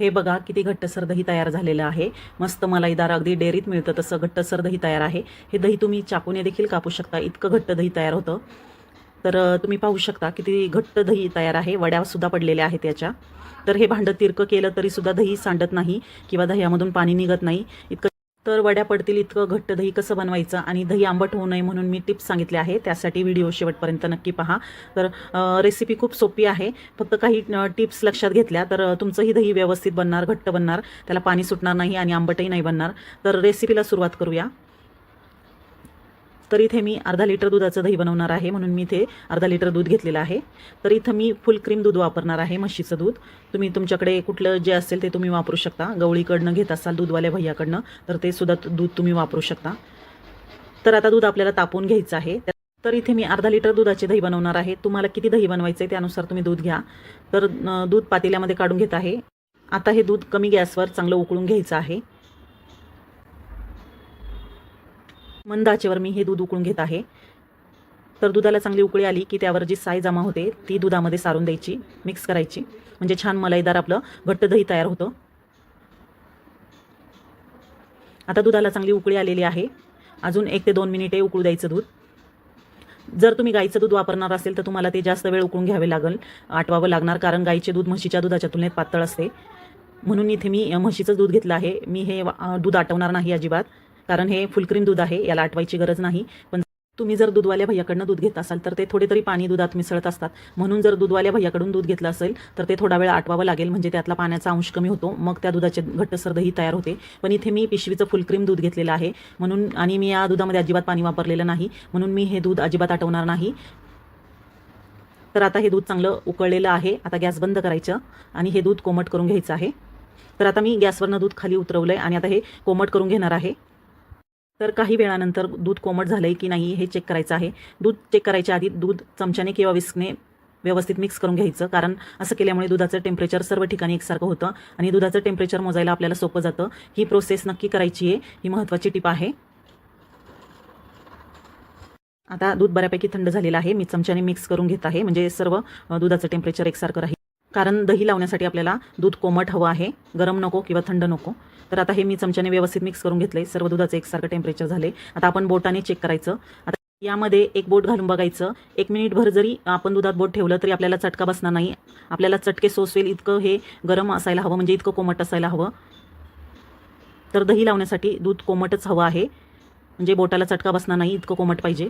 हे बघा किती घट्टसर दही तयार झालेलं आहे. मस्त मलाईदार, अगदी डेअरीत मिळतं तसं घट्टसर दही तयार आहे. हे दही तुम्ही चाकूने देखील कापू शकता, इतकं घट्ट दही तयार होतं. तर तुम्ही पाहू शकता किती घट्ट दही तयार आहे. वड्यासुद्धा पडलेल्या आहेत याच्या. तर हे भांडं तिरकं केलं तरीसुद्धा दही सांडत नाही किंवा दह्यामधून पाणी निघत नाही इतकं. तर वड्या पडतील इतकं घट्ट दही कसं बनवायचं आणि दही आंबट होऊ नये म्हणून मी टिप्स सांगितले आहे. त्यासाठी व्हिडिओ शेवटपर्यंत नक्की पहा. तर रेसिपी खूप सोपी आहे. फक्त काही टिप्स लक्षात घेतल्या तर तुमचंही दही व्यवस्थित बनणार, घट्ट बनणार, त्याला पाणी सुटणार नाही आणि आंबटही नाही बनणार. तर रेसिपीला सुरुवात करूया. तर इथे मी अर्धा लिटर दुधाचं दही बनवणार आहे म्हणून मी इथे अर्धा लिटर दूध घेतलेलं आहे. तर इथं मी फुल क्रीम दूध वापरणार आहे, म्हशीचं दूध. तुम्ही तुमच्याकडे कुठलं जे असेल ते तुम्ही वापरू शकता. गवळीकडनं घेत असाल दूधवाल्या भैयाकडनं तर ते सुद्धा दूध तुम्ही वापरू शकता. तर आता दूध आपल्याला तापवून घ्यायचं आहे. तर इथे मी अर्धा लिटर दुधाचे दही बनवणार आहे. तुम्हाला किती दही बनवायचं आहे त्यानुसार तुम्ही दूध घ्या. तर दूध पातेल्यामध्ये काढून घेत आहे. आता हे दूध कमी गॅसवर चांगलं उकळून घ्यायचं आहे. मंद आचेवर मी हे दूध उकळून घेत आहे. तर दुधाला चांगली उकळी आली की त्यावर जी साय जमा होते ती दुधामध्ये सारून द्यायची, मिक्स करायची, म्हणजे छान मलाईदार आपलं घट्ट दही तयार होतं. आता दुधाला चांगली उकळी आलेली आहे. अजून 1 ते 2 मिनिटे उकळू द्यायचं दूध. जर तुम्ही गाईचं दूध वापरणार असेल तर तुम्हाला ते जास्त वेळ उकळून घ्यावे लागेल, आटवावं लागणार, कारण गाईचे दूध म्हशीच्या दुधाच्या तुलनेत पातळ असते. म्हणून इथे मी म्हशीचं दूध घेतलं आहे. मी हे दूध आटवणार नाही अजिबात, कारण हे फुलक्रीम दूध आहे, याला आटवायची गरज नाही. पण तुम्ही जर दूधवाल्या भैयाकडनं दूध घेत असाल तर ते थोडे तरी पाणी दुधात मिसळत असतात. म्हणून जर दूधवाल्या भैयाकडून दूध घेतलं असेल तर ते थोडा वेळ आटवावं लागेल, म्हणजे त्यातला पाण्याचा अंश कमी होतो, मग त्या दुधाचे घट्टसर दही तयार होते. पण इथे मी पिशवीचं फुलक्रीम दूध घेतलेलं आहे म्हणून, आणि मी या दुधामध्ये अजिबात पाणी वापरलेलं नाही म्हणून मी हे दूध अजिबात आटवणार नाही. तर आता हे दूध चांगलं उकळलेलं आहे. आता गॅस बंद करायचं आणि हे दूध कोमट करून घ्यायचं आहे. तर आता मी गॅसवरनं दूध खाली उतरवलं आहे आणि आता हे कोमट करून घेणार आहे. तर काही वेळानंतर दूध कोमट झालं आहे की नाही हे चेक करायचं आहे. दूध चेक करायच्या आधी दूध चमच्याने किंवा विस्कने व्यवस्थित मिक्स करून घ्यायचं, कारण असं केल्यामुळे दुधाचं टेम्परेचर सर्व ठिकाणी एकसारखं होतं आणि दुधाचं टेम्परेचर मोजायला आपल्याला सोपं जातं. ही प्रोसेस नक्की करायची आहे, ही महत्त्वाची टिप आहे. आता दूध बऱ्यापैकी थंड झालेलं आहे. मी चमच्याने मिक्स करून घेत आहे, म्हणजे सर्व दुधाचं टेम्परेचर एकसारखं राहील, कारण दही लावण्यासाठी आपल्याला दूध कोमट हवं आहे, गरम नको किंवा थंड नको. तर आता हे मी चमच्याने व्यवस्थित मिक्स करून घेतले. सर्व दुधाचं एकसारखं टेम्परेचर झाले. आता आपण बोटाने चेक करायचं. आता यामध्ये एक बोट घालून बघायचं. 1 मिनिटभर जरी आपण दुधात बोट ठेवलं तरी आपल्याला चटका बसणार नाही. आपल्याला चटके सोसवेल इतकं हे गरम असायला हवं, म्हणजे इतकं कोमट असायला हवं. तर दही लावण्यासाठी दूध कोमटच हवं आहे, म्हणजे बोटाला चटका बसणार नाही, इतकं कोमट पाहिजे.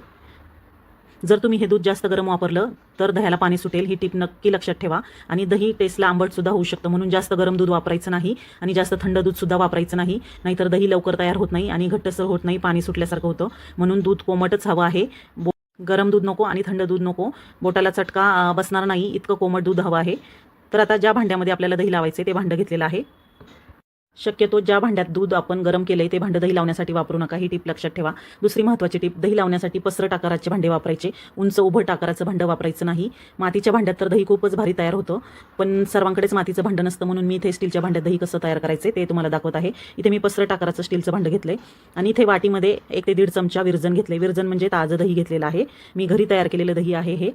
जर तुम्ही हे दूध जास्त गरम वापरलं तर दह्याला पाणी सुटेल, ही टिप नक्की लक्षात ठेवा. आणि दही टेस्टला आंबटसुद्धा होऊ शकतं, म्हणून जास्त गरम दूध वापरायचं नाही आणि जास्त थंड दूधसुद्धा वापरायचं नाही, नाहीतर दही लवकर तयार होत नाही आणि घट्टसर होत नाही, पाणी सुटल्यासारखं होतं. म्हणून दूध कोमटच हवं आहे. गरम दूध नको आणि थंड दूध नको, बोटाला चटका बसणार नाही इतकं कोमट दूध हवं आहे. तर आता ज्या भांड्यामध्ये आपल्याला दही लावायचे ते भांडं घेतलेलं आहे. शक्यतो ज्या भांड्यात दूध आपण गरम केलं आहे ते भांडं दही लावण्यासाठी वापरू नका, ही टिप लक्षात ठेवा. दुसरी महत्त्वाची टिप, दही लावण्यासाठी पसरट आकाराचे भांडे वापरायचे, उंच उभट आकाराचं भांडं वापरायचं नाही. मातीच्या भांड्यात तर दही खूपच भारी तयार होतं, पण सर्वांकडेच मातीचं भांडं नसतं, म्हणून मी इथे स्टीलच्या भांड्यात दही कसं तयार करायचं ते तुम्हाला दाखवत आहे. इथे मी पसरट आकाराचं स्टीलचं भांडं घेतलं आहे आणि इथे वाटीमध्ये 1 ते 1.5 चमचा विरजन घेतले. विरजन म्हणजे ताजं दही घेतलेलं आहे, मी घरी तयार केलेलं दही आहे हे.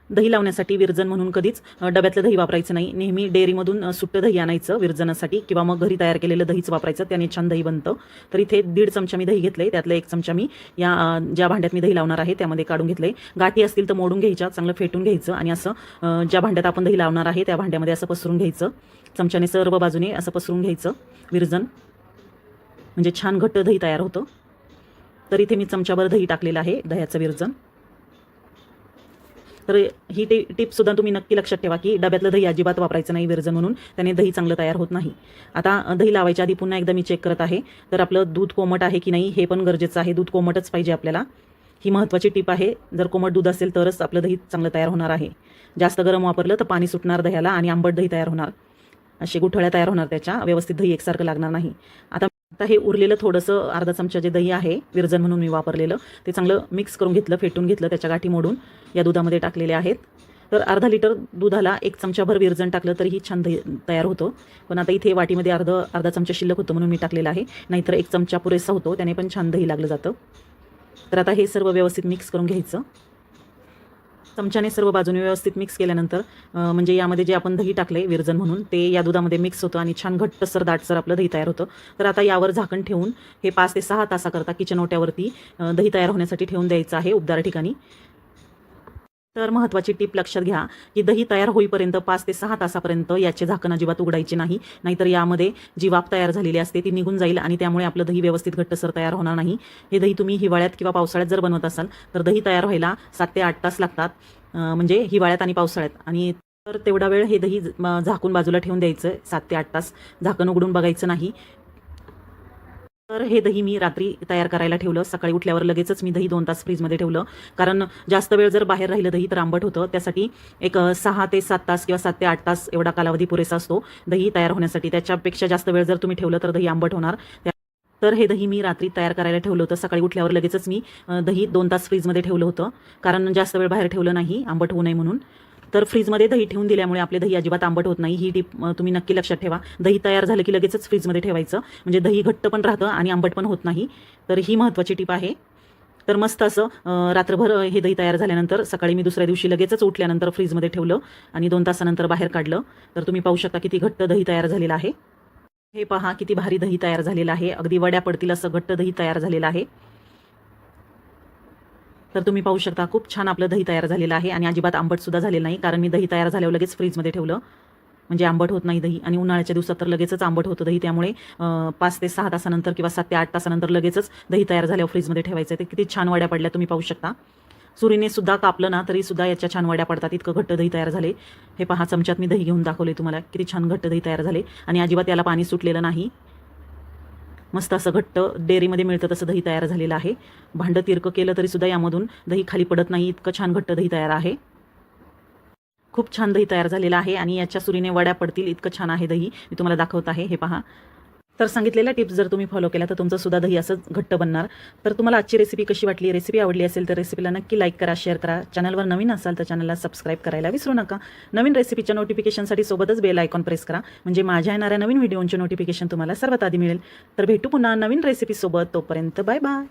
दही लावण्यासाठी विरजन म्हणून कधीच डब्यातलं दही वापरायचं नाही. नेहमी डेअरीमधून सुट्टं दही आणायचं विरजनासाठी, किंवा मग घरी तयार केलेलं दहीच वापरायचं, त्याने छान दही बनतं. तर इथे 1.5 चमचा मी दही घेतलं आहे, त्यातलं 1 चमचा मी या ज्या भांड्यात मी दही लावणार आहे त्यामध्ये काढून घेतलं आहे. गाठी असतील तर मोडून घ्यायच्या, चांगलं फेटून घ्यायचं आणि असं ज्या भांड्यात आपण दही लावणार आहे त्या भांड्यामध्ये असं पसरून घ्यायचं. चमच्याने सर्व बाजूने असं पसरून घ्यायचं विरजन, म्हणजे छान घट्ट दही तयार होतं. तर इथे मी चमच्याभर दही टाकलेलं आहे, दह्याचं विरजन. तर ही टिपसुद्धा तुम्ही नक्की लक्षात ठेवा की डब्यातलं दही अजिबात वापरायचं नाही विरजन म्हणून, त्याने दही चांगलं तयार होत नाही. आता दही लावायच्या आधी पुन्हा एकदा मी चेक करत आहे, तर आपलं दूध कोमट आहे की नाही हे पण गरजेचं आहे. दूध कोमटच पाहिजे आपल्याला, ही महत्त्वाची टिप आहे. जर कोमट दूध असेल तरच आपलं दही चांगलं तयार होणार आहे. जास्त गरम वापरलं तर पाणी सुटणार दह्याला आणि आंबट दही तयार होणार, असे गुठळ्या तयार होणार त्याच्या, व्यवस्थित दही एकसारखं लागणार नाही. आता हे उरलेलं थोडंसं अर्धा चमचा जे दही आहे विरजन म्हणून मी वापरलेलं ते चांगलं मिक्स करून घेतलं, फेटून घेतलं, त्याच्या गाठी मोडून या दुधामध्ये टाकलेले आहेत. तर अर्धा लिटर दुधाला 1 चमचाभर विरजन टाकलं तरीही छान दही तयार होतं. पण आता इथे वाटीमध्ये अर्धा चमचा शिल्लक होतं म्हणून मी टाकलेलं आहे, नाहीतर 1 चमचा पुरेसा होतो, त्याने पण छान दही लागलं जातं. तर आता हे सर्व व्यवस्थित मिक्स करून घ्यायचं. चमच्याने सर्व बाजूने व्यवस्थित मिक्स केल्यानंतर म्हणजे यामध्ये जे आपण दही टाकले विरजन म्हणून ते या दुधामध्ये मिक्स होतं आणि छान घट्टसर दाटसर आपलं दही तयार होतं. तर आता यावर झाकण ठेवून हे 5 ते 6 तासाकरता किचन ओट्यावरती दही तयार होण्यासाठी ठेवून द्यायचं आहे उबदार ठिकाणी. तर महत्त्वाची टीप लक्षात घ्या की दही तयार होईपर्यंत 5 ते 6 तासापर्यंत याचे झाकण अजिबात उघडायचे नाही. नाहीतर यामध्ये जी वाफ तयार झालेली असते ती निघून जाईल आणि त्यामुळे आपलं दही व्यवस्थित घट्टसर तयार होणार नाही. हे दही तुम्ही हिवाळ्यात किंवा पावसाळ्यात जर बनवत असाल तर दही तयार व्हायला 7 ते 8 तास लागतात, म्हणजे हिवाळ्यात आणि पावसाळ्यात. आणि तर तेवढा वेळ हे दही झाकून बाजूला ठेवून द्यायचं 7 ते 8 तास. झाकण उघडून बघायचं नाही. तर हे दही मी रात्री तयार करायला ठेवलं. सकाळी उठल्यावर लगेचच मी दही 2 तास फ्रीजमध्ये ठेवलं, कारण जास्त वेळ जर बाहेर राहिलं दही तर आंबट होतं. त्यासाठी एक 6 ते 7 तास किंवा 7 ते 8 तास एवढा कालावधी पुरेसा असतो दही तयार होण्यासाठी. त्याच्यापेक्षा जास्त वेळ जर तुम्ही ठेवलं तर दही आंबट होणार. तर हे दही मी रात्री तयार करायला ठेवलं होतं. सकाळी उठल्यावर लगेचच मी दही 2 तास फ्रीजमध्ये ठेवलं होतं, कारण जास्त वेळ बाहेर ठेवलं नाही आंबट होऊ नये म्हणून. तर फ्रीजमध्ये दही ठेवून दिल्यामुळे आपले दही अजिबात आंबट होत नाही. ही टीप तुम्ही नक्की लक्षात ठेवा. दही तयार झालं की लगेचच फ्रीजमध्ये ठेवायचं, म्हणजे दही घट्ट पण राहतं आणि आंबट पण होत नाही. तर ही महत्त्वाची टीप आहे. तर मस्त असं रात्रभर हे दही तयार झाल्यानंतर सकाळी मी दुसऱ्या दिवशी लगेचच उठल्यानंतर फ्रीजमध्ये ठेवलं आणि 2 तासानंतर बाहेर काढलं. तर तुम्ही पाहू शकता किती घट्ट दही तयार झालेलं आहे. हे पहा किती भारी दही तयार झालेलं आहे. अगदी वड्या पडतील असं घट्ट दही तयार झालेलं आहे. तर तुम्ही पाहू शकता खूप छान आपलं दही तयार झालेलं आहे आणि अजिबात आंबटसुद्धा झालेलं नाही, कारण मी दही तयार झाल्यावर लगेच फ्रीजमध्ये ठेवलं, म्हणजे आंबट होत नाही दही. आणि उन्हाळ्याच्या दिवसात तर लगेचच आंबट होतं दही, त्यामुळे 5 ते 6 तासानंतर किंवा 7 ते 8 तासानंतर लगेचच दही तयार झाल्यावर फ्रीजमध्ये ठेवायचं. ते किती छान वड्या पडल्या तुम्ही पाहू शकता. सुरीने सुद्धा कापलं ना तरी सुद्धा याच्या छान वड्या पडतात, इतकं घट्ट दही तयार झाले. हे पहा चमच्यात मी दही घेऊन दाखवले तुम्हाला, किती छान घट्ट दही तयार झाले आणि अजिबात याला पाणी सुटलेलं नाही. मस्त असं घट्ट डेअरीमध्ये मिळतं तसं दही तयार झालेलं आहे. भांडं तिरकं केलं तरीसुद्धा यामधून दही खाली पडत नाही, इतकं छान घट्ट दही तयार आहे. खूप छान दही तयार झालेलं आहे आणि याच्या सुरीने वड्या पडतील इतकं छान आहे दही. मी तुम्हाला दाखवत आहे, हे पहा. तर सांगितलेल्या टिप्स जर तुम्ही फॉलो केल्या तर तुमचं सुद्धा दही असं घट्ट बनणार. तर तुम्हाला आजची रेसिपी कशी वाटली, रेसिपी आवडली असेल तर रेसिपीला नक्की लाईक करा, शेअर करा. चॅनलवर नवीन असाल तर चॅनलला सबस्क्राईब करायला विसरू नका. नवीन रेसिपीच्या नोटिफिकेशनसाठी सोबतच बेल आयकॉन प्रेस करा, म्हणजे माझ्या येणाऱ्या नवीन व्हिडिओचे नोटिफिकेशन तुम्हाला सर्वात आधी मिळेल. तर भेटू पुन्हा नवीन रेसिपीसोबत. तोपर्यंत बाय बाय.